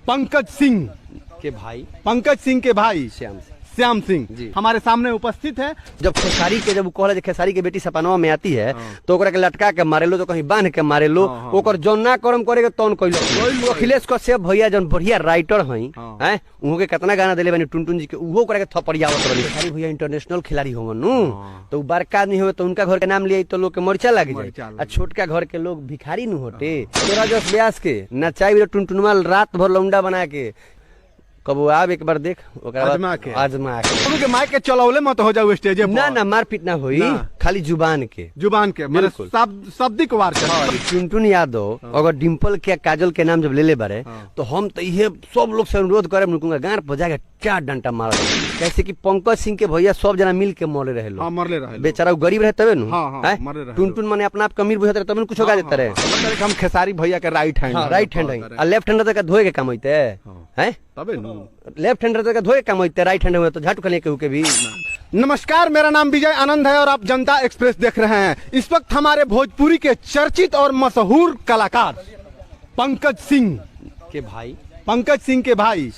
पंकज सिंह पंकज सिंह के भाई श्याम सिंह जी हमारे सामने उपस्थित है। जब खेसारी के जब कहले खेसारी के बेटी सपनवा में आती है तो ओकरा के लटका के मारे लो तो कहीं बांध के मारे लो ओकर जौन ना कर्म करेगा तौन कइलो। अखिलेश कश्यप भैया जौन बढ़िया राइटर हई हैं उहो के कितना गाना देले बानी टुनटुन जी के उहो ओकरा के थपड़ियावत रहली। खेसारी भैया इंटरनेशनल खिलाड़ी होवन नु तो बड़का आदमी होवे तो उनका घर के नाम लिए तो लोग के मरचा लाग जाए आ छोटका घर के लोग भिखारी नु होते। तोरा जस ब्यास के नचाई टुनटुनवा रात भर लौंडा बना के कबो आब एक बार देख आजमा के दोनों के माइक के चलौले मत हो जाओ स्टेज पर। ना मारपीट ना होई खाली जुबान के माने शब्दिक वार टुनटुन यादव अगर डिम्पल के काजल के नाम जब ले बारे तो हम तो ये सब लोग से अनुरोध करे रुकूंगा गांव पर जाके 4 डंटा मार कैसे कि पंकज सिंह के भैया सब जना मिल के मरले रहे बेचारा गरीब रहे तबे नु टुनटुन माने अपना आप कमीर बुझाते तबे कुछ होगा देता रहे। हम खेसारी भैया के राइट हैंड है लेफ्ट हैंड तक धोए के काम होते हैं तबे नु लेफ्ट हैंड तक धोए काम होते राइट हैंड में तो झट कले के भी। नमस्कार, मेरा नाम विजय आनंद है और आप जनता एक्सप्रेस देख रहे हैं। इस वक्त हमारे भोजपुरी के चर्चित और मशहूर कलाकार पंकज सिंह के भाई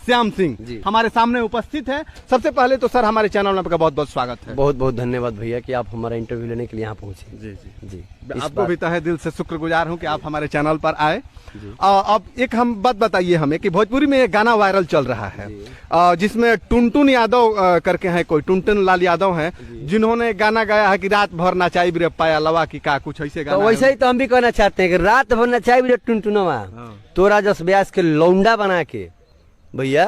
श्याम सिंह हमारे सामने उपस्थित है। सबसे पहले तो सर हमारे चैनल में आपका बहुत बहुत स्वागत है। बहुत बहुत धन्यवाद भैया कि आप हमारा इंटरव्यू लेने के लिए यहाँ पहुँचे। जी आपको भी तहे दिल से शुक्रगुजार हूँ कि आप हमारे चैनल पर आए। अब एक हम बात बताइए हमें कि भोजपुरी में एक गाना वायरल चल रहा है जिसमें टुनटुन यादव करके है कोई टुनटुन लाल यादव हैं जिन्होंने गाना गाया है कि रात भर नचाई रे पाया लवा की का कुछ ऐसे गाना। तो वैसे ही तो हम भी कहना चाहते हैं कि रात भर नचाई रे टुनटुनवा तोरा जस ब्यास के लौंडा बना के भैया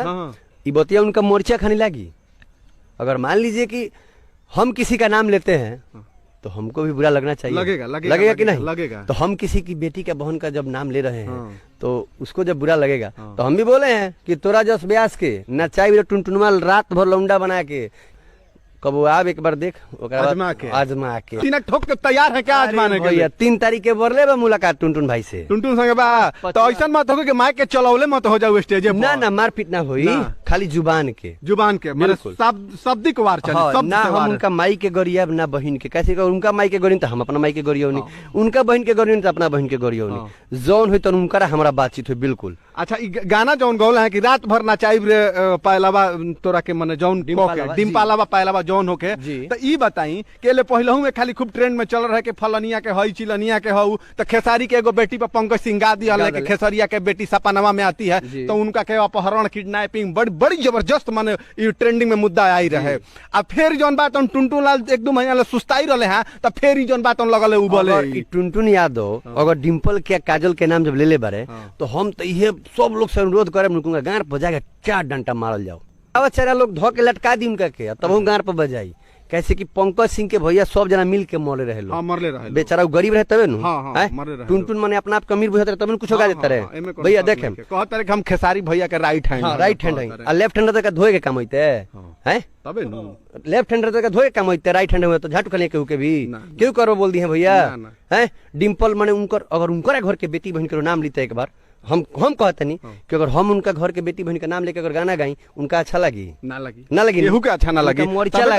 ये बतिया उनका मोर्चा खाने लगी। अगर मान लीजिए कि हम किसी का नाम लेते हैं तो हमको भी बुरा लगना चाहिए। लगेगा कि नहीं लगेगा। तो हम किसी की बेटी का बहन का जब नाम ले रहे हैं तो उसको जब बुरा लगेगा तो हम भी बोले हैं कि तोरा जस ब्यास के नचाई टुनटुनवा रात भर लौंडा बना के कबो आब एक बार देख आजमा के तीन ठोक के तैयार है क्या आजमाने के लिए? 3 तारीख के बरले बा मुलाकात टुनटुन भाई से। टुनटुन संगे बा तो ऐसा मत हो कि माइक के चलौले मत हो जाओ स्टेज पर। ना मारपीट ना होई खाली जुबान के माने शब्दिक वार चले ना हम उनका माई के गरिया ना बहन के कैसे उनका माई के गरियन तो हम अपना माई के गरिया उनका बहन के गरियन तो अपना बहन के गरिया जौन हुई तो उनका हमारा बातचीत हुई बिल्कुल। अच्छा गाना जौन गौल है कि रात भर नचाई रे पहलावा तोरा के मने जौन डिम्पालावा पहलावा जौन होके तो ई बताई के ले पहलहू में खाली खूब ट्रेंड में चल रहा है कि फलनिया के हई चिलनिया के हऊ तो खेसारी के एगो बेटी पर पंकज सिंह गा दिया है कि खेसरिया के बेटी सपनवा में आती है तो उनका के अपहरण किडनैपिंग बड़ी जबरदस्त माने ये ट्रेंडिंग में मुद्दा आई रहे। अब फिर जौन बात टुनटुन लाल 1-2 महीना सुस्ताई रहे हैं तो फिर जौन बात लगल उबले। टुनटुन यादव अगर डिम्पल के काजल के नाम जब ले ले बारे तो हम तो ये सब लोग से अनुरोध करे रुकूंगा गांव पर जाके 4 डंटा मारल जाओ। बेचारा लोग धो के लटका दी उनका के तब हम गांव पर बजाई कैसे कि पंकज सिंह के भैया सब जना मिल के मरले रहे बेचारा गरीब रहे तबे नु टुनटुन माने अपना आप कमीर बुझाते रहे तबे कुछ होगा देता रहे भैया देखे कहता रहे हम खेसारी भैया के राइट हैंड है और लेफ्ट हैंड तक धोए के काम होते हैं तबे नु लेफ्ट हैंड तक धोए के काम होते राइट हैंड में तो झट कले के भी क्यों करो बोल दिए भैया हैं डिम्पल माने उनकर अगर उनकर घर के बेटी बहन के नाम लेते एक बार हम कहते नहीं कि अगर हम उनका घर के बेटी बहन का नाम लेकर अगर गाना गाई उनका अच्छा लगी ना लगी केहू के अच्छा ना लगी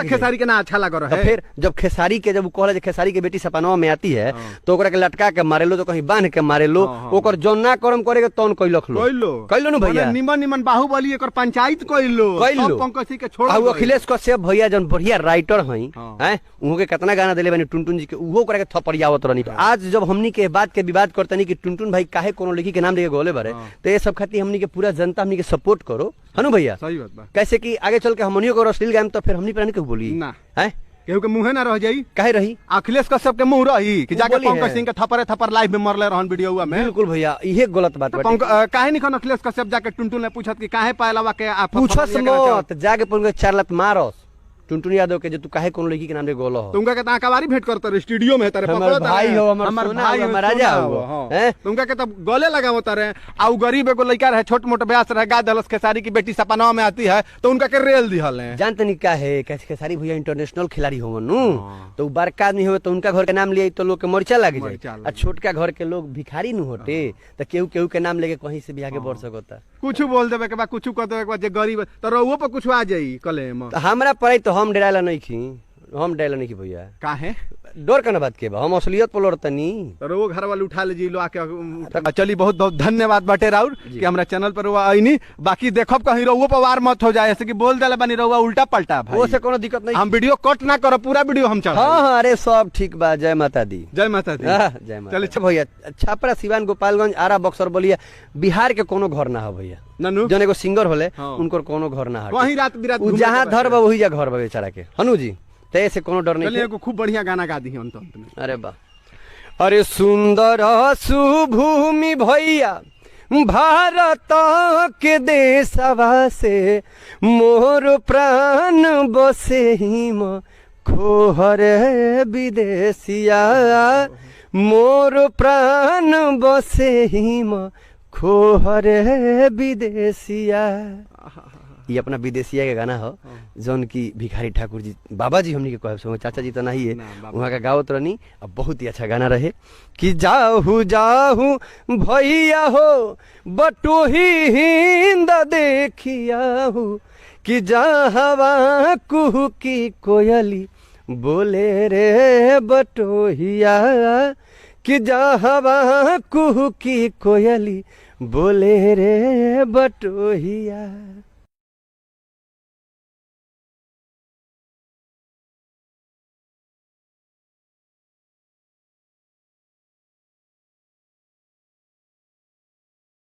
खेसारी के ना अच्छा लग रहा है। फिर जब खेसारी के जब कहले खेसारी के बेटी सपनवा में आती है तो ओकरा के लटका के मारे लो तो कहीं बांध के मारे लो ओकर जौन ना कर्म करेगा तौन कइलो नु भैया निमन बाहुबली एकर पंचायत कइलो पंकज सिंह के छोड़ अखिलेश कश्यप भैया जौन बढ़िया राइटर हई हैं उहो के कितना गाना देले बानी टुनटुन जी के उहो ओकरा के थपड़ियावत रहनी। आज जब हमनी के बात के विवाद करतनी कि टुनटुन भाई काहे कोनो लड़की के नाम लेके गोले बारे तो ये सब खातिर हमनी के पूरा जनता हमनी के सपोर्ट करो हनु भैया। सही बात बा कैसे कि आगे चल के हमनियो को अश्लील गायम तो फिर हमनी पर नहीं बोली ना हैं केहू के मुंह ना रह जाई काहे रही अखिलेश कश्यप के मुंह रही कि जाके पंकज सिंह के थप्पड़ लाइव में मरले रहन वीडियोवा में। बिल्कुल भैया ये गलत बात बाटे। काहे नहीं अखिलेश कश्यप जाके टुनटुन ने पूछत कि काहे पहलावा के पूछस मत जाके पंकज 4 लात मारस टुनटुन यादव के जो तू काहे कोनो लड़की के नाम रे गोलो हो तुमका के ता कवारी भेंट करत रे स्टूडियो में तारे पकड़ो भाई हो हमर भाई हो राजा हो हैं तुमका के तब गले लगावत रे आ गरीब एगो लड़का रहे छोट मोट ब्यास रहे गा दलस खेसारी की बेटी सपनवा में आती है तो उनका के रेल दिहल है। जानते नहीं का है कैसे खेसारी भैया इंटरनेशनल खिलाड़ी होवन नु तो बड़का आदमी होवे तो उनका घर के नाम लिए तो लोग के मरचा लाग जाए और छोटका घर के लोग भिखारी नु होते तो केहू के नाम लेके कहीं से भी आगे बढ़ सकता कुछ बोल देबे के बाद कुछ कर देबे के बाद जे गरीब तो रहुओ पर कुछ आ जाई कले में हमरा पड़े तो हम डराला नहीं हम डायल नहीं की भैया काहे डर का ना बात के बा हम असलियत पर लड़तनी तो वो घर वाले उठा ले जी लो आके चली बहुत बहुत धन्यवाद बाटे राउर कि हमरा चैनल पर वो आईनी बाकी देखब कहीं रहुओ पर वार मत हो जाए ऐसे कि बोल देले बनी रहुआ उल्टा पलटा भाई वो से कोनो दिक्कत नहीं हम वीडियो कट ना करो पूरा वीडियो हम चढ़ा हाँ हाँ अरे सब ठीक बा जय माता दी जय माता दी जय माता चलिए भैया छापरा सिवान गोपालगंज आरा बक्सर बोलिए बिहार के कोनो घर ना हो भैया ननु जन एगो सिंगर होले हाँ। उनको कोनो घर ना वहीं रात बिरात जहाँ धर बा वही जा घर बा बेचारा के हनु जी ते ऐसे कोनो डर नहीं चलिए खूब बढ़िया गाना गा दी अंत में अरे वाह अरे सुंदर सुभूमि भैया भारत के देशवा से मोर प्राण बसे हिम खोहर विदेशिया मोर प्राण बसे हिम खोहर विदेशिया ये अपना विदेशिया के गाना हो जौन की भिखारी ठाकुर जी बाबा जी हमनी के कहे सो चाचा जी तो नहीं है वहाँ का गावत रहनी अब बहुत ही अच्छा गाना रहे कि जाहू जाहू भैया हो बटोही हिंद देखिया हो कि जहवा कुहू की कोयली बोले रे बटोहिया कि जहवा कुहू की कोयली बोले रे बटोहिया